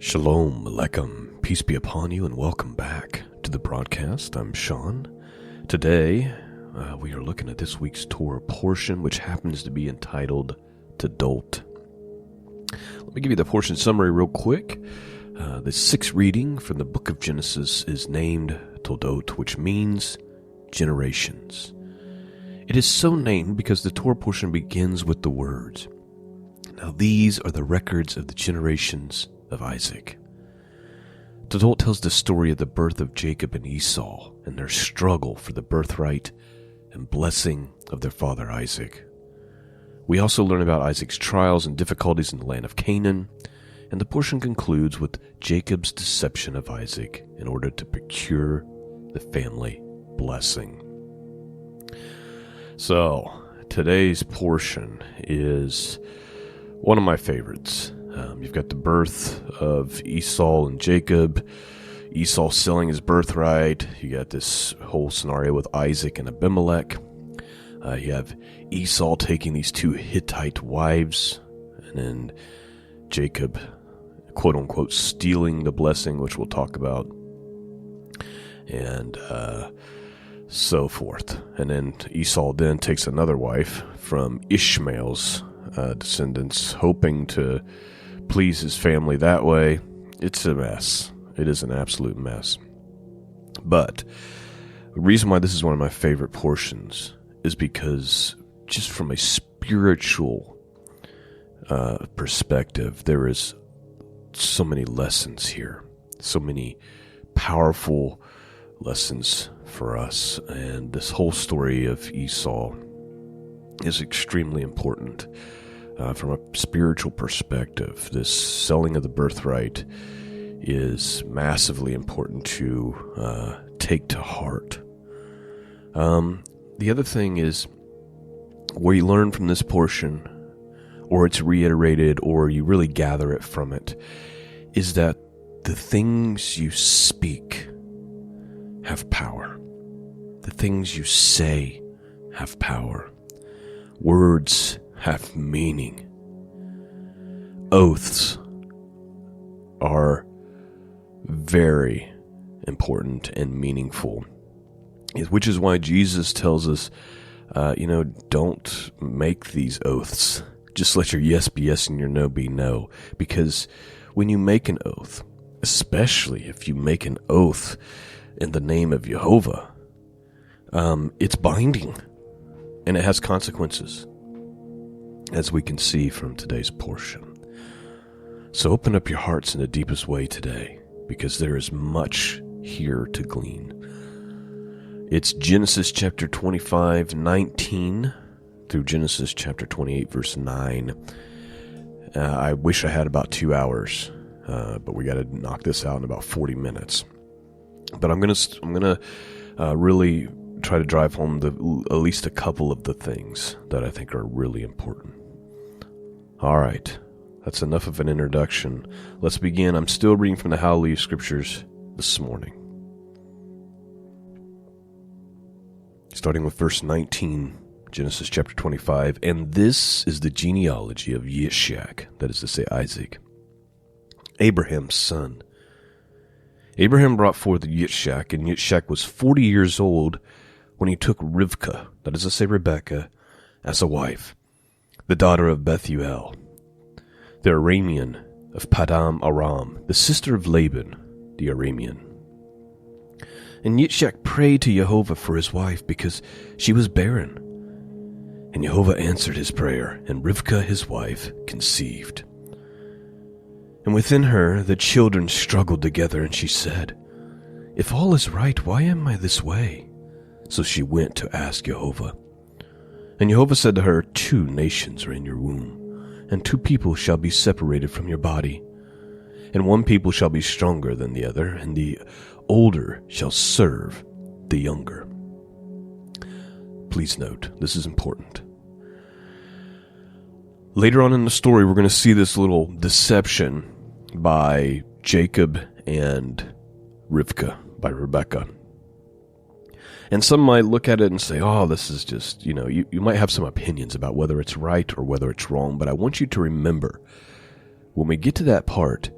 Shalom, Aleichem, peace be upon you, and welcome back to the broadcast. I'm Shawn. Today, we are looking at this week's Torah portion, which happens to be entitled Toldot. Let me give you the portion summary real quick. The sixth reading from the book of Genesis is named Toldot, which means generations. It is so named because the Torah portion begins with the words, "Now these are the records of the generations of Isaac." Toldot tells the story of the birth of Jacob and Esau and their struggle for the birthright and blessing of their father Isaac. We also learn about Isaac's trials and difficulties in the land of Canaan, and the portion concludes with Jacob's deception of Isaac in order to procure the family blessing. So, today's portion is one of my favorites. You've got the birth of Esau and Jacob, Esau selling his birthright. You got this whole scenario with Isaac and Abimelech. You have Esau taking these two Hittite wives, and then Jacob, quote unquote, stealing the blessing, which we'll talk about, and so forth. And then Esau then takes another wife from Ishmael's descendants, hoping to please his family that way. It's a mess. It is an absolute mess. But the reason why this is one of my favorite portions is because just from a spiritual perspective, there is so many lessons here, so many powerful lessons for us. And this whole story of Esau is extremely important. From a spiritual perspective, this selling of the birthright is massively important to take to heart. The other thing is, where you learn from this portion, or it's reiterated, or you really gather it from it, is that the things you speak have power. The things you say have power. Words have meaning. Oaths are very important and meaningful, which is why Jesus tells us, don't make these oaths. Just let your yes be yes and your no be no. Because when you make an oath, especially if you make an oath in the name of Jehovah, it's binding and it has consequences, as we can see from today's portion. So open up your hearts in the deepest way today, because there is much here to glean. It's Genesis chapter 25:19 through Genesis chapter 28 verse 9. I wish I had about 2 hours, but we got to knock this out in about 40 minutes. But I'm gonna really try to drive home at least a couple of the things that I think are really important. All right, that's enough of an introduction. Let's begin. I'm still reading from the Hallelujah Scriptures this morning. Starting with verse 19, Genesis chapter 25. And this is the genealogy of Yishak, that is to say Isaac, Abraham's son. Abraham brought forth Yishak, and Yishak was 40 years old when he took Rivkah, that is to say Rebekah, as a wife, the daughter of Bethuel, the Aramean of Padam Aram, the sister of Laban, the Aramean. And Yishak prayed to Jehovah for his wife, because she was barren. And Jehovah answered his prayer, and Rivkah his wife conceived. And within her the children struggled together, and she said, "If all is right, why am I this way?" So she went to ask Jehovah. And Jehovah said to her, 2 nations are in your womb, and 2 people shall be separated from your body. And 1 people shall be stronger than the other, and the older shall serve the younger. Please note, this is important. Later on in the story, we're going to see this little deception by Jacob and Rivkah, by Rebekah. And some might look at it and say, oh, this is just, you might have some opinions about whether it's right or whether it's wrong. But I want you to remember, when we get to that part,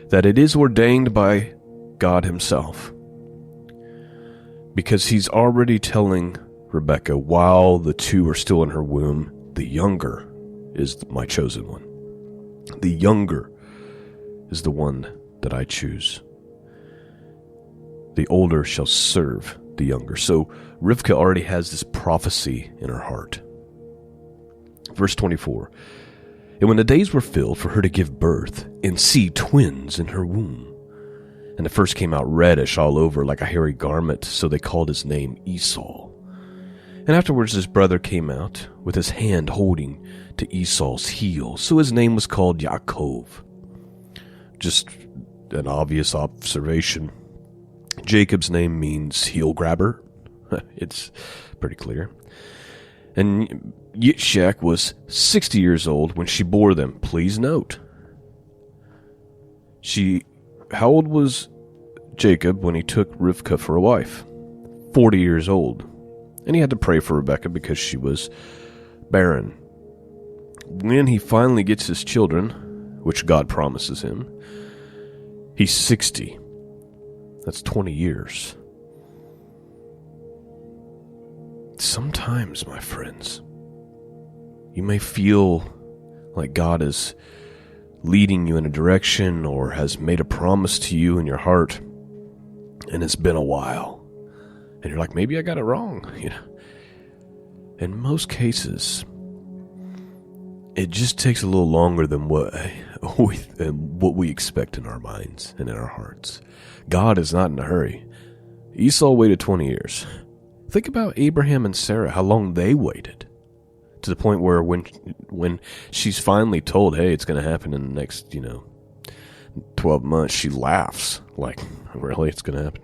that it is ordained by God himself. Because he's already telling Rebekah, while the two are still in her womb, the younger is my chosen one. The younger is the one that I choose. The older shall serve the younger. So Rivkah already has this prophecy in her heart. Verse 24. And when the days were filled for her to give birth, and see twins in her womb, and the first came out reddish all over like a hairy garment, so they called his name Esau. And afterwards his brother came out with his hand holding to Esau's heel, so his name was called Yaakov. Just an obvious observation. Jacob's name means heel grabber. It's pretty clear. And Yitzhak was 60 years old when she bore them. Please note. How old was Jacob when he took Rivkah for a wife? 40 years old. And he had to pray for Rebekah because she was barren. When he finally gets his children, which God promises him, he's 60. That's 20 years. Sometimes, my friends, you may feel like God is leading you in a direction or has made a promise to you in your heart, and it's been a while. And you're like, maybe I got it wrong. In most cases, it just takes a little longer than what we expect in our minds and in our hearts. God is not in a hurry. Esau waited 20 years. Think about Abraham and Sarah, how long they waited. To the point where when she's finally told, hey, it's going to happen in the next, 12 months, she laughs. Like, really? It's going to happen?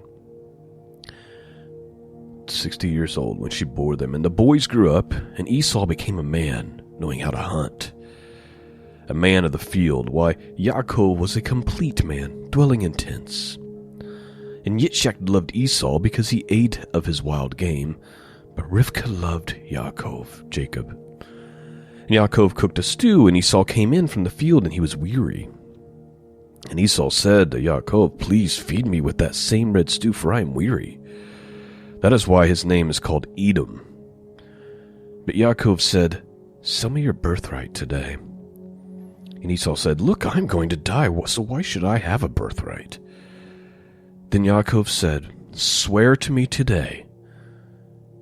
60 years old when she bore them. And the boys grew up, and Esau became a man, knowing how to hunt. A man of the field, while Yaakov was a complete man, dwelling in tents. And Yitzhak loved Esau because he ate of his wild game, but Rivkah loved Jacob. And Yaakov cooked a stew, and Esau came in from the field, and he was weary. And Esau said to Yaakov, please feed me with that same red stew, for I am weary. That is why his name is called Edom. But Yaakov said, sell me your birthright today. And Esau said, look, I'm going to die, so why should I have a birthright? Then Yaakov said, swear to me today.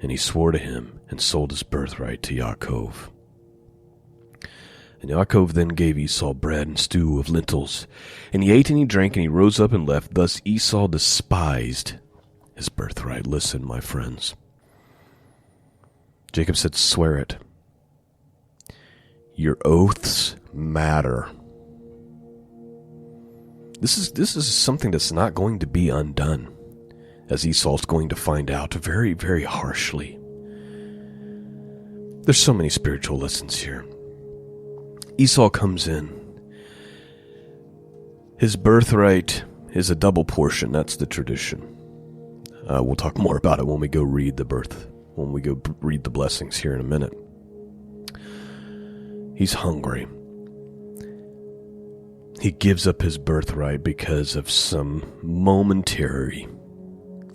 And he swore to him and sold his birthright to Yaakov. And Yaakov then gave Esau bread and stew of lentils. And he ate and he drank and he rose up and left. Thus Esau despised his birthright. Listen, my friends. Jacob said, swear it. Your oaths matter. This is something that's not going to be undone, as Esau's going to find out very, very harshly. There's so many spiritual lessons here. Esau comes in. His birthright is a double portion. That's the tradition. We'll talk more about it when we go read the blessings here in a minute. He's hungry. He gives up his birthright because of some momentary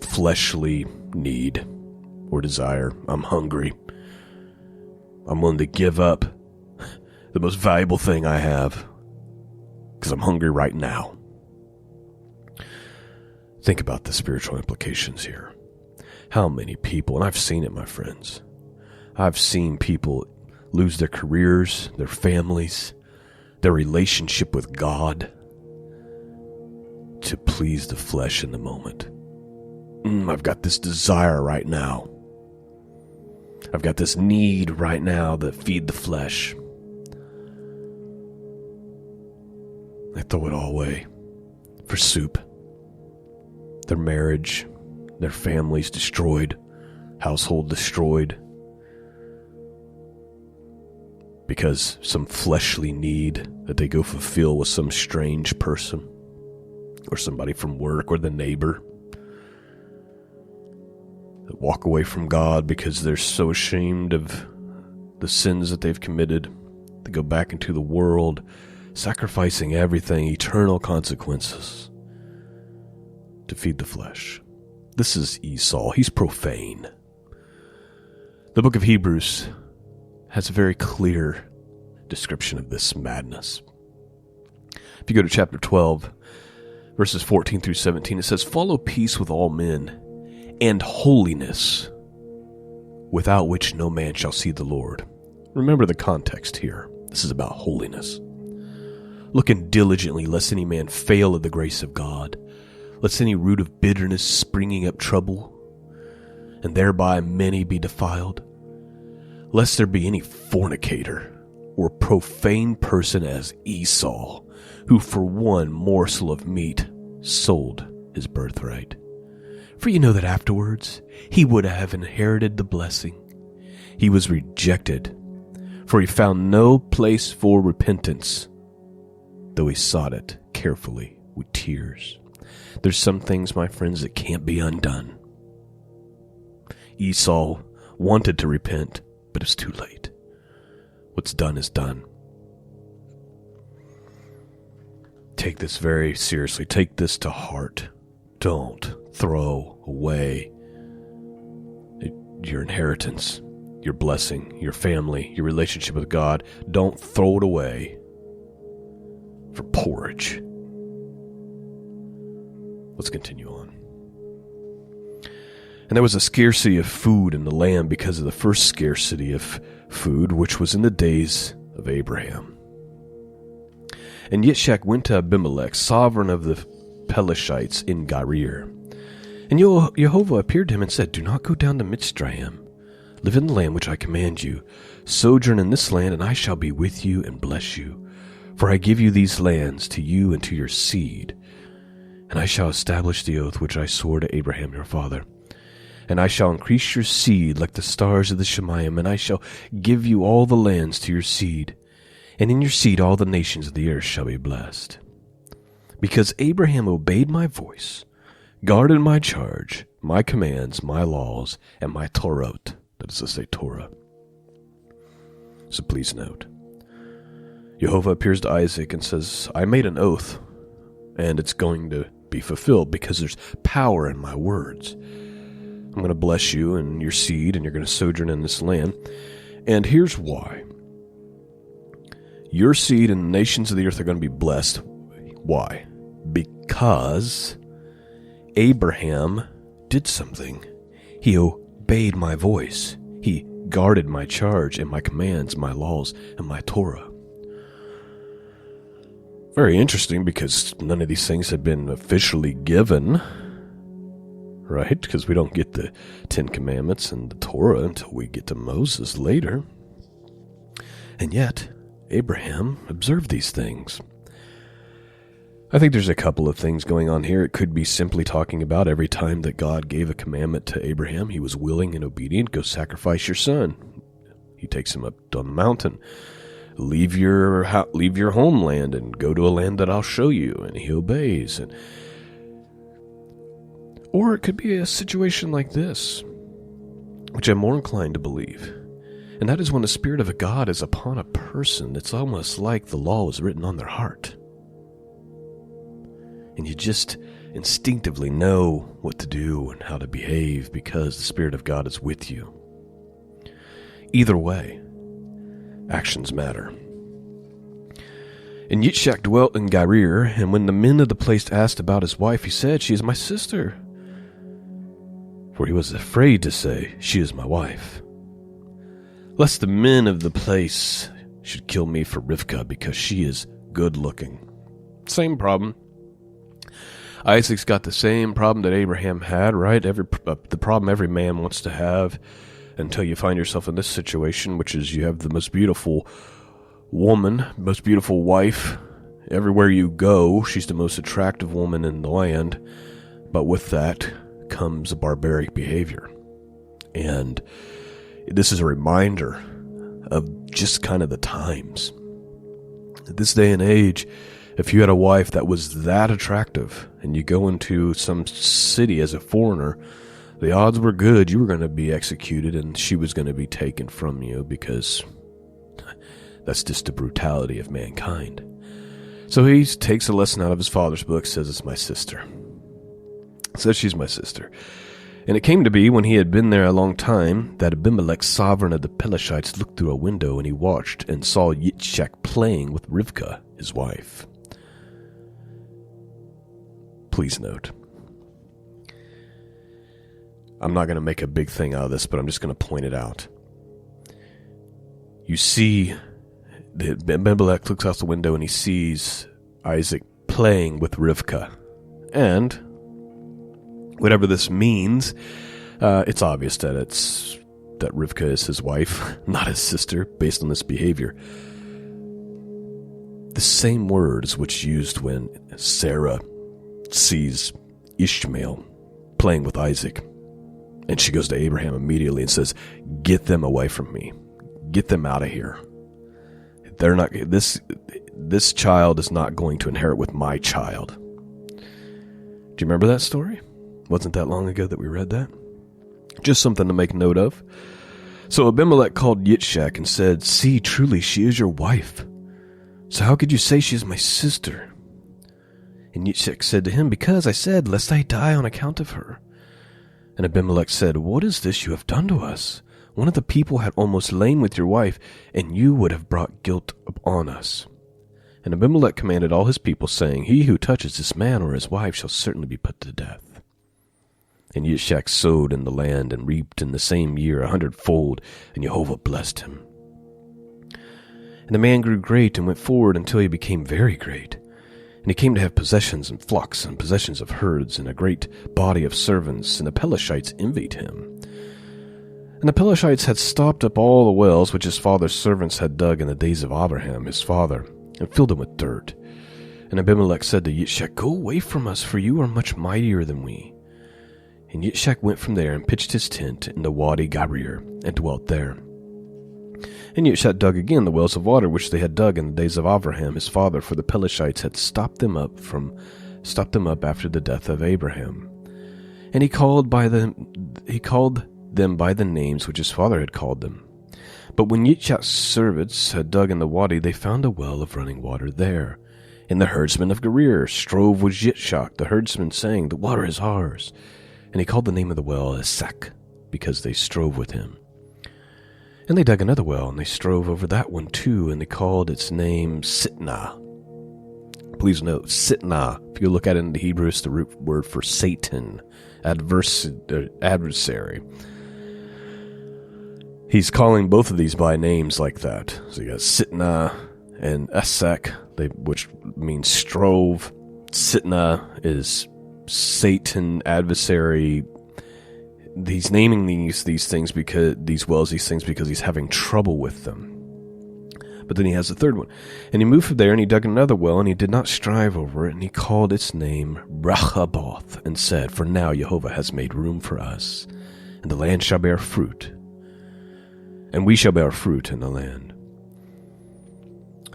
fleshly need or desire. I'm hungry. I'm willing to give up the most valuable thing I have because I'm hungry right now. Think about the spiritual implications here. How many people, and I've seen it, my friends, I've seen people lose their careers, their families, their relationship with God to please the flesh in the moment. I've got this desire right now. I've got this need right now to feed the flesh. They throw it all away for soup. Their marriage, their families destroyed, household destroyed, because some fleshly need that they go fulfill with some strange person or somebody from work or the neighbor. That walk away from God because they're so ashamed of the sins that they've committed. They go back into the world, sacrificing everything, eternal consequences, to feed the flesh. This is Esau. He's profane. The book of Hebrews has a very clear description of this madness. If you go to chapter 12, verses 14 through 17, it says, "Follow peace with all men, and holiness, without which no man shall see the Lord." Remember the context here. This is about holiness. "Looking diligently, lest any man fail of the grace of God, lest any root of bitterness springing up trouble, and thereby many be defiled, lest there be any fornicator or profane person as Esau, who for one morsel of meat sold his birthright. For you know that afterwards he would have inherited the blessing. He was rejected, for he found no place for repentance, though he sought it carefully with tears." There's some things, my friends, that can't be undone. Esau wanted to repent, but it's too late. What's done is done. Take this very seriously. Take this to heart. Don't throw away your inheritance, your blessing, your family, your relationship with God. Don't throw it away for porridge. Let's continue on. "And there was a scarcity of food in the land because of the first scarcity of food, which was in the days of Abraham. And Yitzchak went to Abimelech, sovereign of the Pelishites in Gerar. And Jehovah appeared to him and said, 'Do not go down to Mitzrayim. Live in the land which I command you. Sojourn in this land, and I shall be with you and bless you. For I give you these lands to you and to your seed. And I shall establish the oath which I swore to Abraham your father. And I shall increase your seed like the stars of the Shemayim, and I shall give you all the lands to your seed. And in your seed all the nations of the earth shall be blessed. Because Abraham obeyed my voice, guarded my charge, my commands, my laws, and my Torah,'" that is to say, Torah. So please note, Jehovah appears to Isaac and says, "I made an oath, and it's going to be fulfilled because there's power in my words. I'm going to bless you and your seed, and you're going to sojourn in this land. And here's why. Your seed and the nations of the earth are going to be blessed. Why? Because Abraham did something. He obeyed my voice. He guarded my charge and my commands, my laws, and my Torah." Very interesting, because none of these things had been officially given, right? Because we don't get the Ten Commandments and the Torah until we get to Moses later. And yet, Abraham observed these things. I think there's a couple of things going on here. It could be simply talking about every time that God gave a commandment to Abraham, he was willing and obedient. Go sacrifice your son. He takes him up on the mountain. Leave your homeland and go to a land that I'll show you, and he obeys. Or it could be a situation like this, which I'm more inclined to believe, and that is when the Spirit of God is upon a person. It's almost like the law was written on their heart, and you just instinctively know what to do and how to behave because the Spirit of God is with you. Either way, actions matter. And Yitzchak dwelt in Gerar, and when the men of the place asked about his wife, he said, "She is my sister." For he was afraid to say, "She is my wife," lest the men of the place should kill me for Rivkah, because she is good looking. Same problem. Isaac's got the same problem that Abraham had, right? The problem every man wants to have until you find yourself in this situation, which is you have the most beautiful woman, most beautiful wife. Everywhere you go, she's the most attractive woman in the land. But with that comes a barbaric behavior. And this is a reminder of just kind of the times. At this day and age, if you had a wife that was that attractive and you go into some city as a foreigner, the odds were good you were going to be executed and she was going to be taken from you, because that's just the brutality of mankind. So he takes a lesson out of his father's book, says it's my sister. Says she's my sister. And it came to be, when he had been there a long time, that Abimelech, sovereign of the Pelashites, looked through a window, and he watched and saw Yitzchak playing with Rivkah, his wife. Please note, I'm not going to make a big thing out of this, but I'm just going to point it out. You see, Abimelech looks out the window and he sees Isaac playing with Rivkah. And whatever this means, it's obvious that that Rivkah is his wife, not his sister, based on this behavior. The same words which used when Sarah sees Ishmael playing with Isaac. And she goes to Abraham immediately and says, "Get them away from me. Get them out of here. They're not, this child is not going to inherit with my child." Do you remember that story? Wasn't that long ago that we read that? Just something to make note of. So Abimelech called Yitzchak and said, "See, truly she is your wife. So how could you say she is my sister?" And Yitzchak said to him, "Because I said, lest I die on account of her." And Abimelech said, "What is this you have done to us? One of the people had almost lain with your wife, and you would have brought guilt upon us." And Abimelech commanded all his people, saying, "He who touches this man or his wife shall certainly be put to death." And Yitzchak sowed in the land and reaped in the same year 100-fold, and Jehovah blessed him. And the man grew great and went forward until he became very great. And he came to have possessions and flocks and possessions of herds and a great body of servants, and the Pelashites envied him. And the Pelashites had stopped up all the wells which his father's servants had dug in the days of Abraham his father, and filled them with dirt. And Abimelech said to Yitzchak, "Go away from us, for you are much mightier than we." And Yitzchak went from there and pitched his tent in the Wadi Gerar, and dwelt there. And Yitzchak dug again the wells of water which they had dug in the days of Abraham his father, for the Pelashites had stopped them up after the death of Abraham. And he called them by the names which his father had called them. But when Yitzchak's servants had dug in the wadi, they found a well of running water there. And the herdsmen of Gerar strove with Yitzchak, the herdsman, saying, "The water is ours." And he called the name of the well Esek, because they strove with him. And they dug another well, and they strove over that one too, and they called its name Sitnah. Please note, Sitnah, if you look at it in the Hebrew, it's the root word for Satan, adversary. He's calling both of these by names like that. So you got Sitnah and Esek, which means strove. Sitnah is Satan, adversary. He's naming these things because because he's having trouble with them. But then he has a third one. And he moved from there, and he dug another well, and he did not strive over it, and he called its name Rehoboth, and said, "For now Jehovah has made room for us, and the land shall bear fruit, and we shall bear fruit in the land."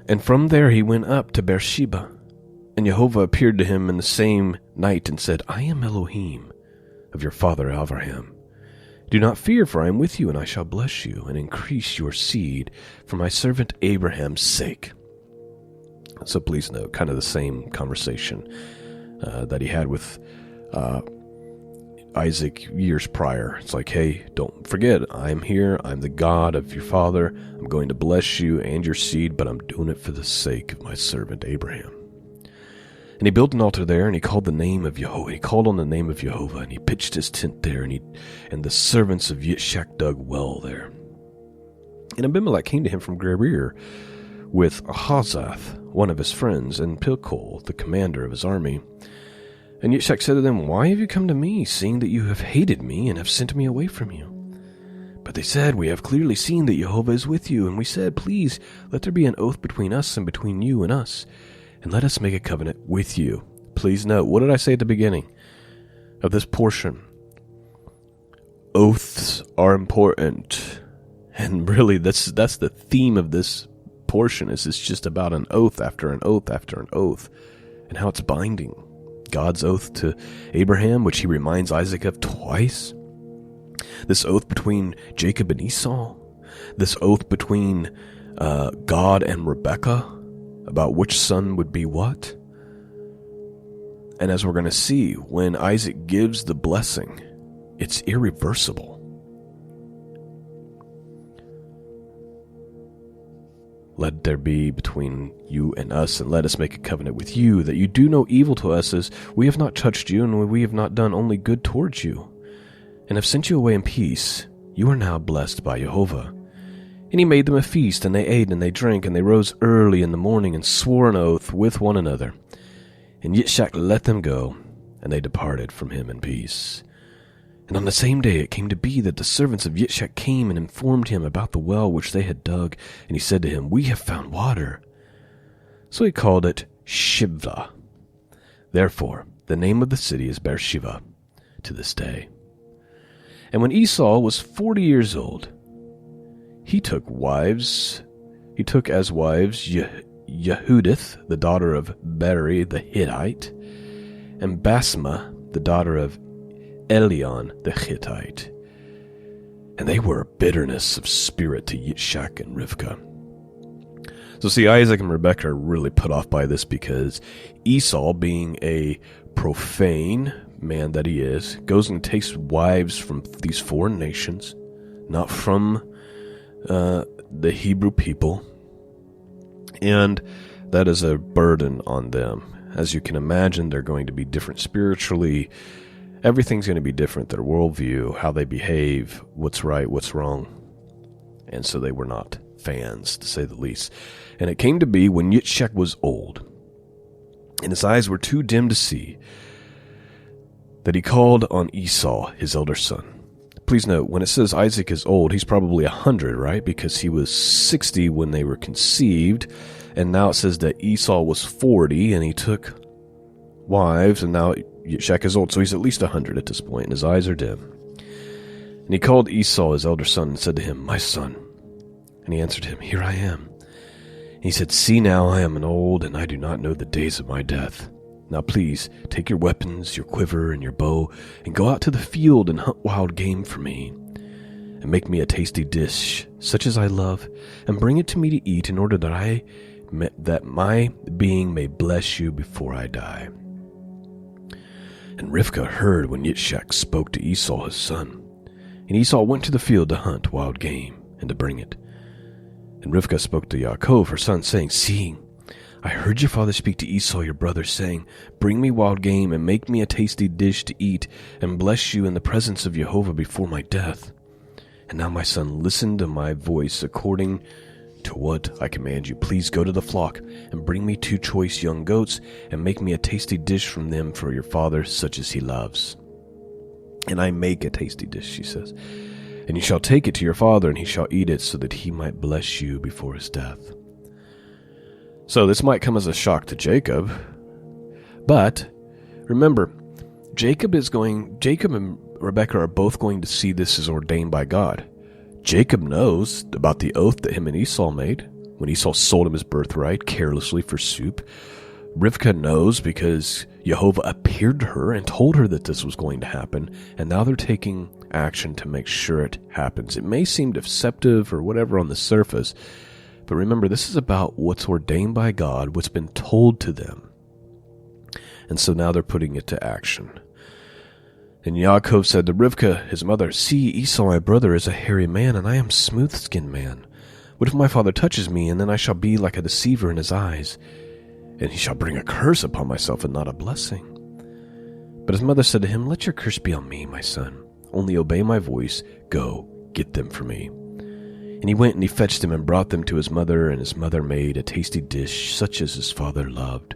And from there he went up to Beersheba, and Jehovah appeared to him in the same night, and said, "I am Elohim of your father Abraham. Do not fear, for I am with you, and I shall bless you, and increase your seed for my servant Abraham's sake." So please note, kind of the same conversation that he had with Isaac years prior. It's like, hey, don't forget, I'm here, I'm the God of your father, I'm going to bless you and your seed, but I'm doing it for the sake of my servant Abraham. And he built an altar there, and he called the name of Jehovah. He called on the name of Jehovah, and he pitched his tent there, and the servants of Yitzchak dug well there. And Abimelech came to him from Gerar with Ahazath, one of his friends, and Pilcol, the commander of his army. And Yitzchak said to them, "Why have you come to me, seeing that you have hated me and have sent me away from you?" But they said, "We have clearly seen that Jehovah is with you." And we said, "Please, let there be an oath between us and between you and us, and let us make a covenant with you." Please note, what did I say at the beginning of this portion? Oaths are important. And really, that's the theme of this portion, is it's just about an oath after an oath after an oath, and how it's binding. God's oath to Abraham, which he reminds Isaac of twice. This oath between Jacob and Esau. This oath between God and Rebekah, about which son would be what. And as we're going to see, when Isaac gives the blessing, it's irreversible. Let there be between you and us, and let us make a covenant with you, that you do no evil to us, as we have not touched you, and we have not done only good towards you, and have sent you away in peace. You are now blessed by Jehovah. And he made them a feast, and they ate and they drank, and they rose early in the morning, and swore an oath with one another. And Yitzchak let them go, and they departed from him in peace. And on the same day it came to be that the servants of Yitzchak came and informed him about the well which they had dug, and he said to him, We have found water. So he called it Shivah. Therefore the name of the city is Beersheba to this day. And when Esau was 40 years old, he took as wives Yehudith, the daughter of Beri the Hittite, and Basma, the daughter of Elion the Hittite. And they were a bitterness of spirit to Yitzchak and Rivkah. So see, Isaac and Rebekah are really put off by this, because Esau, being a profane man that he is, goes and takes wives from these foreign nations, not from the Hebrew people, and that is a burden on them. As you can imagine, they're going to be different spiritually. Everything's going to be different. Their worldview, how they behave, what's right, what's wrong. And so they were not fans, to say the least. And it came to be, when Yitzchak was old, and his eyes were too dim to see, that he called on Esau, his elder son. Please note, when it says Isaac is old, he's probably 100, right? Because he was 60 when they were conceived. And now it says that Esau was 40, and he took wives, and now Yitzchak is old. So he's at least 100 at this point, and his eyes are dim. And he called Esau, his elder son, and said to him, My son. And he answered him, Here I am. And he said, See now, I am an old, and I do not know the days of my death. Now please, take your weapons, your quiver, and your bow, and go out to the field and hunt wild game for me, and make me a tasty dish, such as I love, and bring it to me to eat, in order that my being may bless you before I die. And Rivkah heard when Yitzchak spoke to Esau his son. And Esau went to the field to hunt wild game, and to bring it. And Rivkah spoke to Yaakov her son, saying, See, I heard your father speak to Esau your brother, saying, Bring me wild game, and make me a tasty dish to eat, and bless you in the presence of Jehovah before my death. And now, my son, listen to my voice according to what I command you. Please go to the flock, and bring me 2 choice young goats, and make me a tasty dish from them for your father, such as he loves. And I make a tasty dish, she says. And you shall take it to your father, and he shall eat it, so that he might bless you before his death. So this might come as a shock to Jacob, but remember, Jacob and Rebekah are both going to see this as ordained by God. Jacob knows about the oath that him and Esau made when Esau sold him his birthright carelessly for soup. Rivkah knows because Jehovah appeared to her and told her that this was going to happen, and now they're taking action to make sure it happens. It may seem deceptive or whatever on the surface, but remember, this is about what's ordained by God, what's been told to them. And so now they're putting it to action. And Yaakov said to Rivkah, his mother, See, Esau my brother is a hairy man, and I am a smooth-skinned man. What if my father touches me, and then I shall be like a deceiver in his eyes, and he shall bring a curse upon myself and not a blessing? But his mother said to him, Let your curse be on me, my son. Only obey my voice. Go, get them for me. And he went and he fetched them and brought them to his mother, and his mother made a tasty dish, such as his father loved.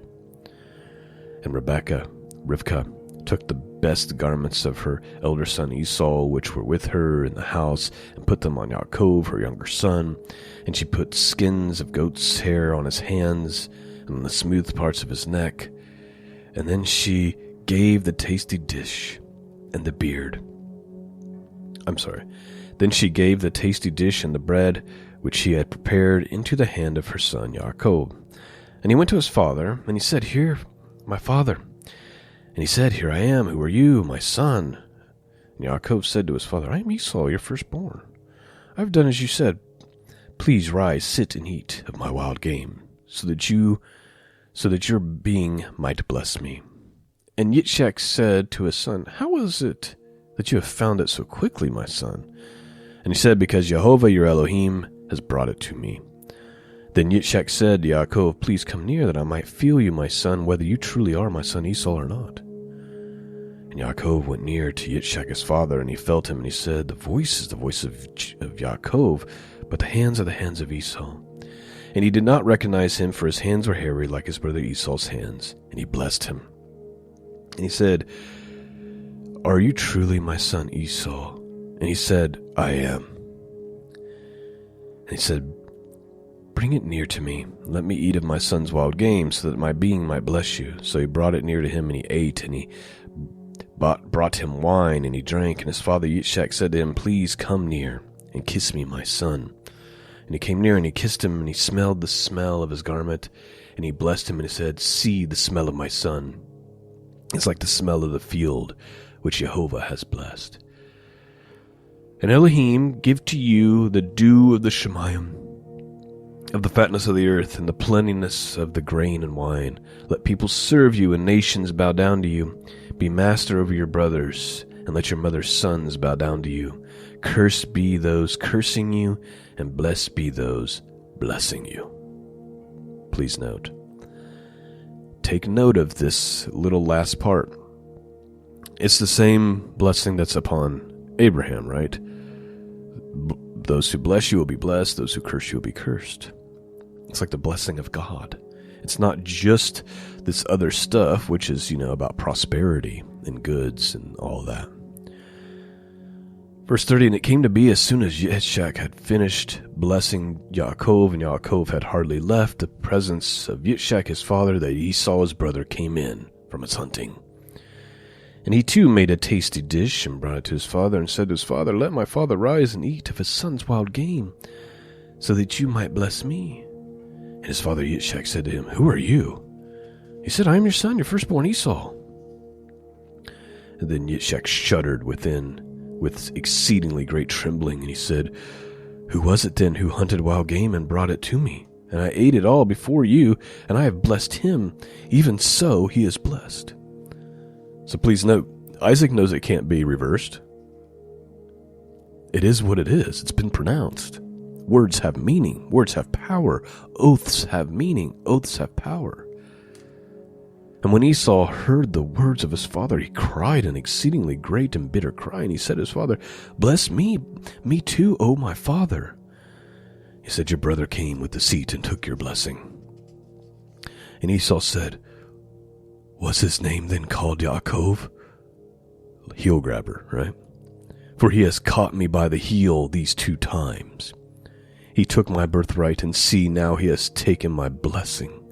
And Rivkah, took the best garments of her elder son Esau, which were with her in the house, and put them on Yaakov, her younger son. And she put skins of goat's hair on his hands, and on the smooth parts of his neck. And then she gave the tasty dish and the beard. Then she gave the tasty dish and the bread which she had prepared into the hand of her son Yaakov. And he went to his father, and he said, Here, my father. And he said, Here I am. Who are you, my son? And Yaakov said to his father, I am Esau, your firstborn. I have done as you said. Please rise, sit, and eat of my wild game. so that your being might bless me. And Yitzchak said to his son, How is it that you have found it so quickly, my son? And he said, Because Jehovah your Elohim has brought it to me. Then Yitzchak said to Yaakov, Please come near, that I might feel you, my son, whether you truly are my son Esau or not. And Yaakov went near to Yitzchak his father, and he felt him, and he said, The voice is the voice of Yaakov, but the hands are the hands of Esau. And he did not recognize him, for his hands were hairy like his brother Esau's hands. And he blessed him. And he said, Are you truly my son Esau? And he said, I am. And he said, Bring it near to me. Let me eat of my son's wild game, so that my being might bless you. So he brought it near to him, and he ate, and he brought him wine, and he drank. And his father Yitzchak said to him, Please come near, and kiss me, my son. And he came near, and he kissed him, and he smelled the smell of his garment. And he blessed him, and he said, See the smell of my son. It's like the smell of the field, which Jehovah has blessed. And Elohim give to you the dew of the Shemayim, of the fatness of the earth, and the plentiness of the grain and wine. Let people serve you, and nations bow down to you. Be master over your brothers, and let your mother's sons bow down to you. Cursed be those cursing you, and blessed be those blessing you. Please note. Take note of this little last part. It's the same blessing that's upon Abraham, right? Those who bless you will be blessed. Those who curse you will be cursed. It's like the blessing of God. It's not just this other stuff, which is, about prosperity and goods and all that. Verse 30, And it came to be as soon as Yitzchak had finished blessing Yaakov, and Yaakov had hardly left the presence of Yitzchak his father, that Esau his brother came in from his hunting. And he too made a tasty dish, and brought it to his father, and said to his father, Let my father rise and eat of his son's wild game, so that you might bless me. And his father Yitzchak said to him, Who are you? He said, I am your son, your firstborn Esau. And then Yitzchak shuddered within with exceedingly great trembling, and he said, Who was it then who hunted wild game and brought it to me? And I ate it all before you, and I have blessed him. Even so he is blessed. So please note, Isaac knows it can't be reversed. It is what it is. It's been pronounced. Words have meaning. Words have power. Oaths have meaning. Oaths have power. And when Esau heard the words of his father, he cried an exceedingly great and bitter cry. And he said to his father, Bless me too, O my father. He said, Your brother came with deceit and took your blessing. And Esau said, Was his name then called Yaakov? Heel grabber, right? For he has caught me by the heel these 2 times. He took my birthright, and see, now he has taken my blessing.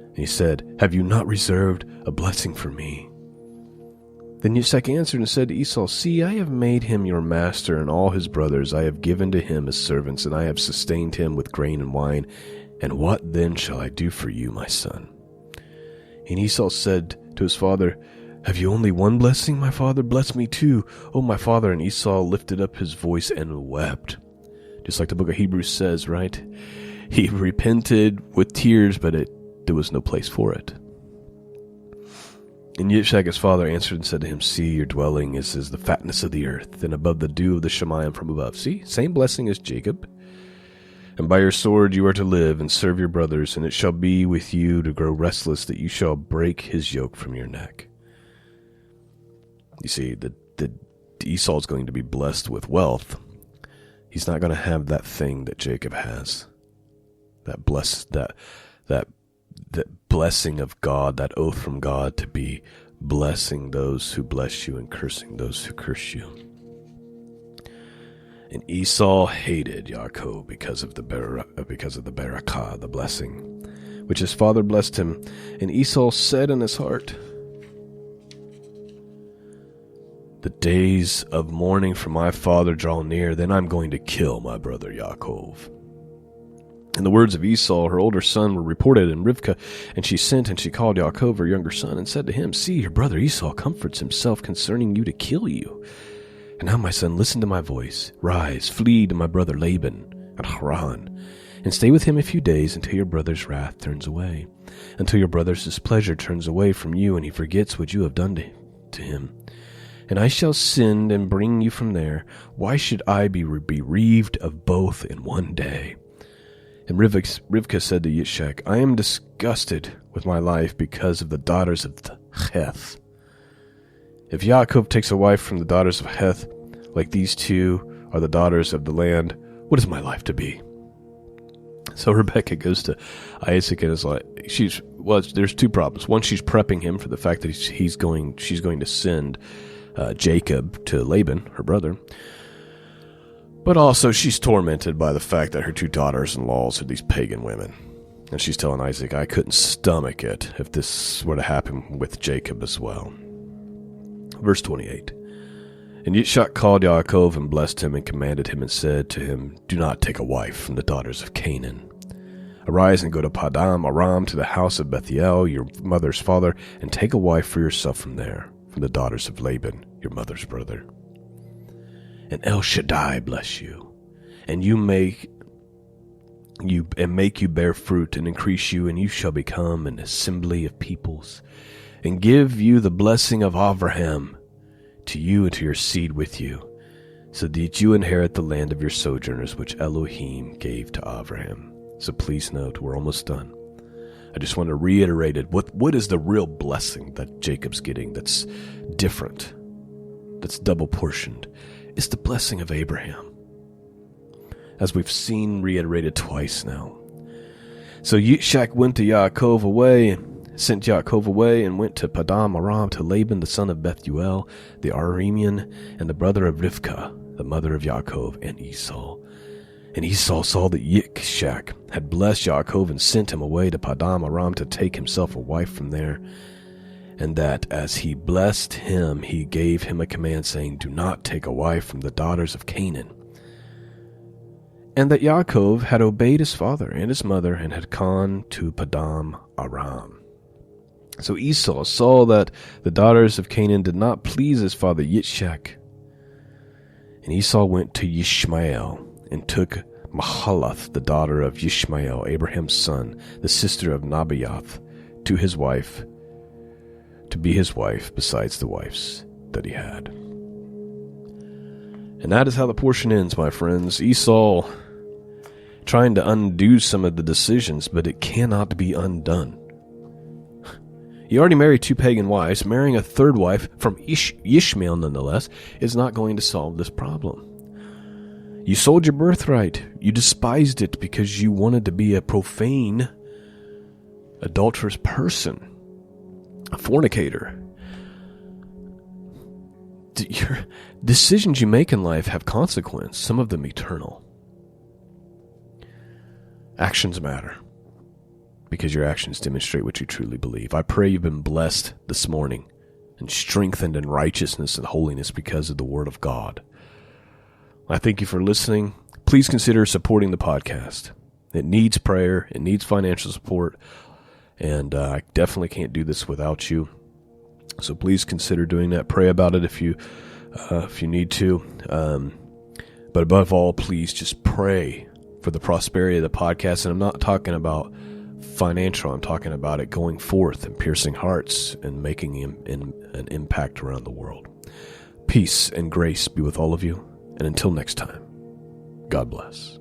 And he said, Have you not reserved a blessing for me? Then Yitzchak answered and said to Esau, See, I have made him your master, and all his brothers I have given to him as servants, and I have sustained him with grain and wine. And what then shall I do for you, my son? And Esau said to his father, Have you only one blessing, my father? Bless me too, O my father. And Esau lifted up his voice and wept. Just like the book of Hebrews says, right? He repented with tears, but there was no place for it. And Yitzchak his father answered and said to him, See, your dwelling is as the fatness of the earth, and above the dew of the Shemayim from above. See, same blessing as Jacob. And by your sword you are to live and serve your brothers, and it shall be with you to grow restless, that you shall break his yoke from your neck. You see, the Esau is going to be blessed with wealth. He's not going to have that thing that Jacob has. That blessing of God, that oath from God to be blessing those who bless you and cursing those who curse you. And Esau hated Yaakov because of the barakah, the blessing, which his father blessed him. And Esau said in his heart, The days of mourning for my father draw near, then I'm going to kill my brother Yaakov. And the words of Esau, her older son, were reported in Rivkah, and she sent and she called Yaakov, her younger son, and said to him, See, your brother Esau comforts himself concerning you to kill you. And now, my son, listen to my voice. Rise, flee to my brother Laban at Haran, and stay with him a few days until your brother's wrath turns away, until your brother's displeasure turns away from you and he forgets what you have done to him. And I shall send and bring you from there. Why should I be bereaved of both in one day?" And Rivkah said to Yitzchak, "I am disgusted with my life because of the daughters of Heth. If Yaakov takes a wife from the daughters of Heth, like these two are the daughters of the land, what is my life to be?" So Rebekah goes to Isaac and is like, there's two problems. One, she's prepping him for the fact that she's going to send Jacob to Laban, her brother. But also she's tormented by the fact that her two daughters-in-laws are these pagan women. And she's telling Isaac, "I couldn't stomach it if this were to happen with Jacob as well." Verse 28. And Yitzchak called Yaakov and blessed him and commanded him and said to him, "Do not take a wife from the daughters of Canaan. Arise and go to Padam Aram to the house of Bethuel, your mother's father, and take a wife for yourself from there, from the daughters of Laban, your mother's brother. And El Shaddai bless you, and make you bear fruit and increase you, and you shall become an assembly of peoples, and give you the blessing of Abraham to you and to your seed with you, so that you inherit the land of your sojourners, which Elohim gave to Abraham." So please note, we're almost done. I just want to reiterate it. What is the real blessing that Jacob's getting that's different, that's double portioned? It's the blessing of Abraham, as we've seen reiterated twice now. So Yitzchak sent Yaakov away and went to Padam Aram to Laban the son of Bethuel, the Aramean, and the brother of Rivkah, the mother of Yaakov, and Esau. And Esau saw that Yitzchak had blessed Yaakov and sent him away to Padam Aram to take himself a wife from there, and that as he blessed him, he gave him a command saying, "Do not take a wife from the daughters of Canaan." And that Yaakov had obeyed his father and his mother and had gone to Padam Aram. So Esau saw that the daughters of Canaan did not please his father Yitzchak. And Esau went to Ishmael and took Mahalath, the daughter of Ishmael, Abraham's son, the sister of Nebaioth, to be his wife besides the wives that he had. And that is how the portion ends, my friends. Esau trying to undo some of the decisions, but it cannot be undone. He already married two pagan wives. Marrying a third wife from Ishmael, nonetheless, is not going to solve this problem. You sold your birthright. You despised it because you wanted to be a profane, adulterous person, a fornicator. Your decisions you make in life have consequence, some of them eternal. Actions matter, because your actions demonstrate what you truly believe. I pray you've been blessed this morning and strengthened in righteousness and holiness because of the Word of God. I thank you for listening. Please consider supporting the podcast. It needs prayer. It needs financial support. And I definitely can't do this without you. So please consider doing that. Pray about it if you need to. But above all, please just pray for the prosperity of the podcast. And I'm not talking about financial. I'm talking about it going forth and piercing hearts and making an impact around the world. Peace and grace be with all of you. And until next time, God bless.